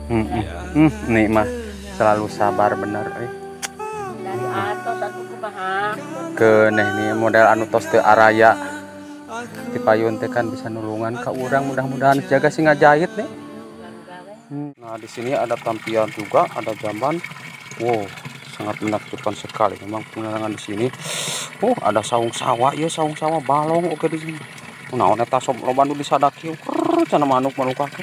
Nih mah selalu sabar bener Dari atas aku kumaha ke nih model anu tos teu araya di payun teh kan bisa nulungan ka urang, mudah-mudahan jaga sih ngajahit nih. Nah di sini ada tampilan juga, ada jamban. Wow, sangat menakjubkan sekali memang pemandangan di sini. Ada saung sawah ya, saung sawah balong oke di sini. Nah eta sob loba nu disadaki cenah manuk kake.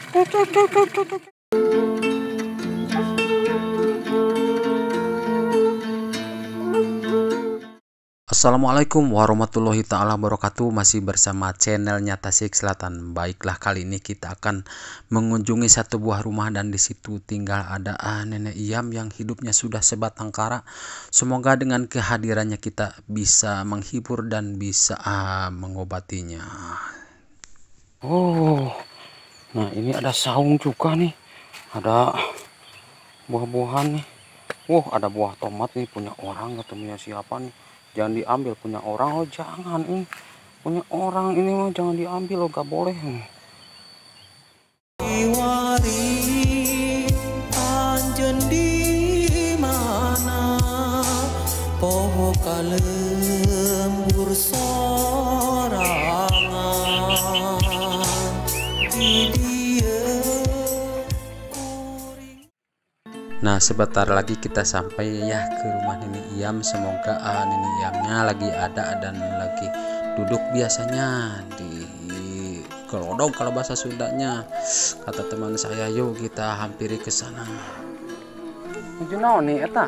Assalamualaikum warahmatullahi ta'ala wabarakatuh. Masih bersama channelnya Tasik Selatan. Baiklah, kali ini kita akan mengunjungi satu buah rumah dan di situ tinggal ada nenek Iyam yang hidupnya sudah sebatang kara. Semoga dengan kehadirannya kita bisa menghibur dan bisa mengobatinya. Nah ini ada saung juga nih. Ada buah-buahan nih. Ada buah tomat nih punya orang ketemunya siapa nih. Jangan diambil punya orang, jangan ini punya orang ini mah jangan diambil gak boleh. Anjen di mana poho kalembur sorangan di dia. Nah sebentar lagi kita sampai ya ke rumah Nenek Iyam. Semoga Nenek Iyamnya lagi ada dan lagi duduk biasanya di gelodong kalau bahasa Sundanya. Kata teman saya, yuk kita hampiri ke sana. Menuju naon nih eta?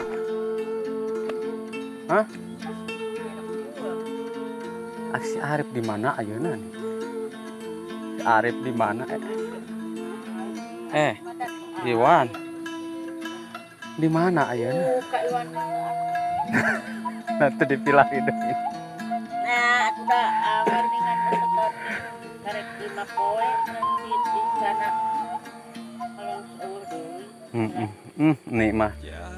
Hah? Si Arif di mana ayeuna nih? Si Arif di mana? Iwan. Di mana ayeuna? Nah, itu dipilah itu. nah aku udah mendingan setor karek 5 poe nanti di sana kalau seueur deui. Nih mah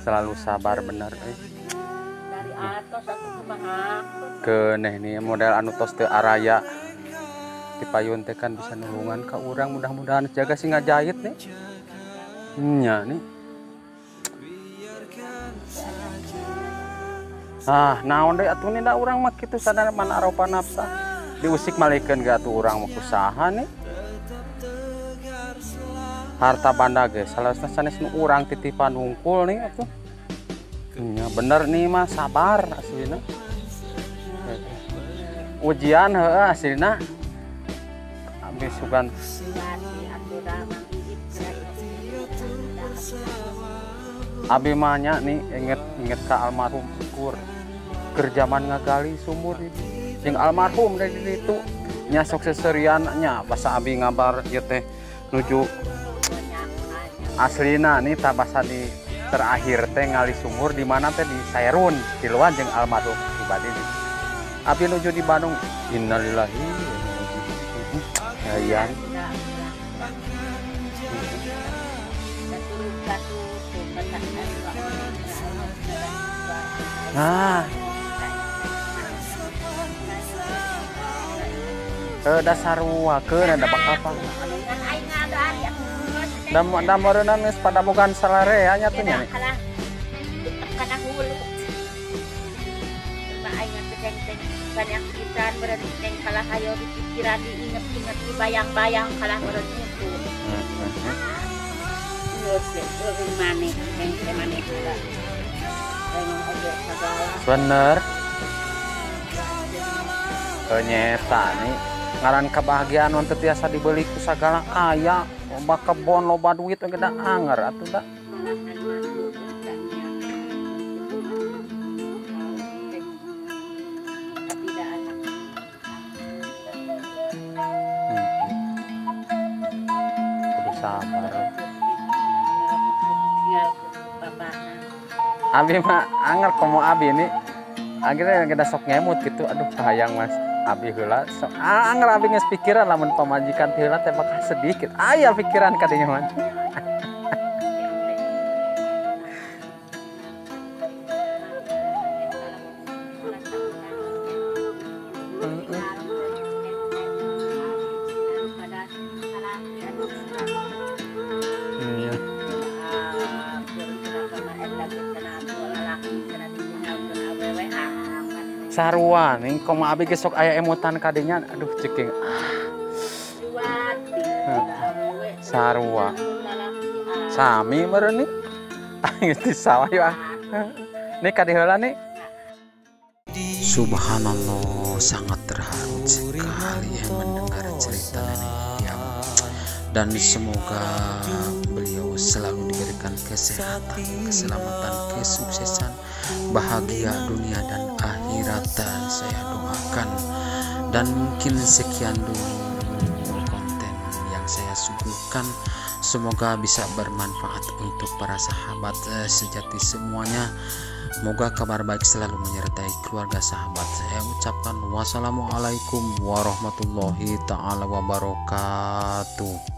selalu sabar bener Dari atas aku kumaha ke nih model anu tos teu araya di payun teh kan bisa nulungan ka urang, mudah-mudahan jaga sih ngajahit nih. Nya nih. Naon deh atuh nih da urang mah kitu sadar mana aropa nafsa diusik malikeun ge atuh urang mah kusaha nih. Harta banda ge salasna sanes nu urang titipan hungkul nih atuh. Nya bener nih mah sabar aslina. Ujian heueuh aslina. Abis sugan abi mah nya nih inget ka almarhum syukur kerjaman ngagali sumur ini jeung almarhum dari itu nya sok seserian nya basa abi ngabar ieu teh nuju aslina nih tabasa di terakhir teh ngali sumur di mana teh di Saerun tiluan jeung almarhum pribadi nih. Abi nuju di Bandung innalillahi ya. Nah, dasar wakeun ada bakal da meureunna geus pada bogan salarea nya teh nya. Kana hulu. Cuma aing teh banyak pisan beureun teh kalah hayo di pikiran diinget-inget dibayang-bayang kalah beureun itu. Geus eueuh maneh teh maneh heula. Bener. Nyeta nih ngaran kebahagiaan untuk tiasa dibeli ku sagala kaya, loba kebon, loba duit we da anger atuh da. Kudu sabar. Abi mah anger komo abi nih akhirnya kita sok ngemut gitu. Aduh sayang mas abi heula sok anger abi geus pikiran lamun pamajikan teh heula teh bakal sedikit aya pikiran kadinya mah. sarua nih koma abi gesok aya emutan kadinya aduh ceking sarua sami meureun nih geus sawah yuk nih kadi heula nih. Subhanallah, sangat terharu sekali ya mendengar cerita nenek Piam, dan semoga beliau selalu diberikan kesehatan, keselamatan, kesuksesan, bahagia dunia dan akhirat saya doakan. Dan mungkin sekian dulu konten yang saya suguhkan, semoga bisa bermanfaat untuk para sahabat sejati semuanya. Semoga kabar baik selalu menyertai keluarga sahabat. Saya ucapkan wassalamualaikum warahmatullahi ta'ala wabarakatuh.